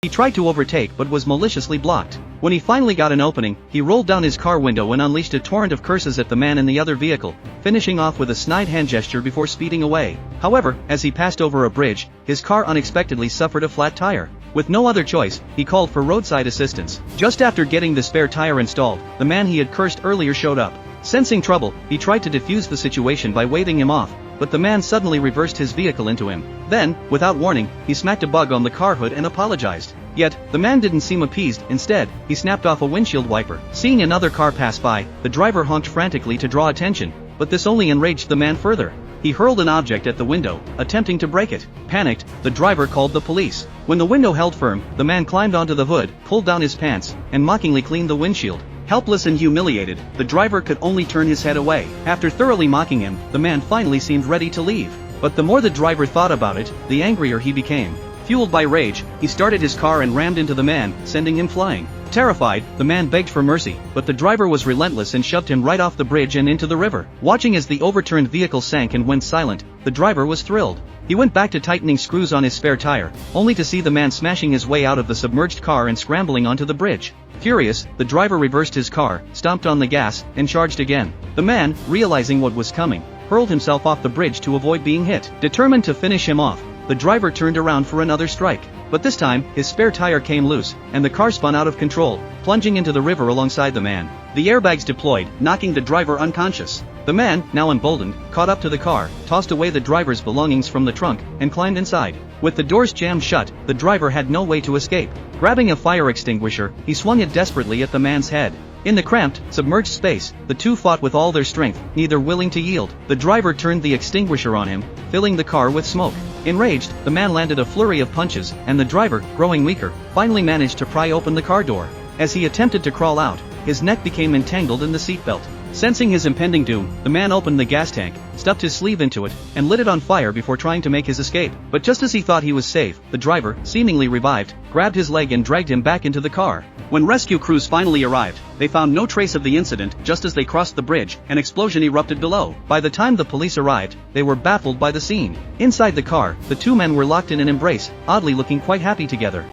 He tried to overtake but was maliciously blocked. When he finally got an opening, he rolled down his car window and unleashed a torrent of curses at the man in the other vehicle, finishing off with a snide hand gesture before speeding away. However, as he passed over a bridge, his car unexpectedly suffered a flat tire. With no other choice, he called for roadside assistance. Just after getting the spare tire installed, the man he had cursed earlier showed up. Sensing trouble, he tried to defuse the situation by waving him off, but the man suddenly reversed his vehicle into him. Then, without warning, he smacked a bug on the car hood and apologized. Yet, the man didn't seem appeased. Instead, he snapped off a windshield wiper. Seeing another car pass by, the driver honked frantically to draw attention, but this only enraged the man further. He hurled an object at the window, attempting to break it. Panicked, the driver called the police. When the window held firm, the man climbed onto the hood, pulled down his pants, and mockingly cleaned the windshield. Helpless and humiliated, the driver could only turn his head away. After thoroughly mocking him, the man finally seemed ready to leave. But the more the driver thought about it, the angrier he became. Fueled by rage, he started his car and rammed into the man, sending him flying. Terrified, the man begged for mercy, but the driver was relentless and shoved him right off the bridge and into the river. Watching as the overturned vehicle sank and went silent, the driver was thrilled. He went back to tightening screws on his spare tire, only to see the man smashing his way out of the submerged car and scrambling onto the bridge. Furious, the driver reversed his car, stomped on the gas, and charged again. The man, realizing what was coming, hurled himself off the bridge to avoid being hit. Determined to finish him off, the driver turned around for another strike. But this time, his spare tire came loose, and the car spun out of control, plunging into the river alongside the man. The airbags deployed, knocking the driver unconscious. The man, now emboldened, caught up to the car, tossed away the driver's belongings from the trunk, and climbed inside. With the doors jammed shut, the driver had no way to escape. Grabbing a fire extinguisher, he swung it desperately at the man's head. In the cramped, submerged space, the two fought with all their strength, neither willing to yield. The driver turned the extinguisher on him, filling the car with smoke. Enraged, the man landed a flurry of punches, and the driver, growing weaker, finally managed to pry open the car door. As he attempted to crawl out, his neck became entangled in the seatbelt. Sensing his impending doom, the man opened the gas tank, stuffed his sleeve into it, and lit it on fire before trying to make his escape. But just as he thought he was safe, the driver, seemingly revived, grabbed his leg and dragged him back into the car. When rescue crews finally arrived, they found no trace of the incident. Just as they crossed the bridge, an explosion erupted below. By the time the police arrived, they were baffled by the scene. Inside the car, the two men were locked in an embrace, oddly looking quite happy together.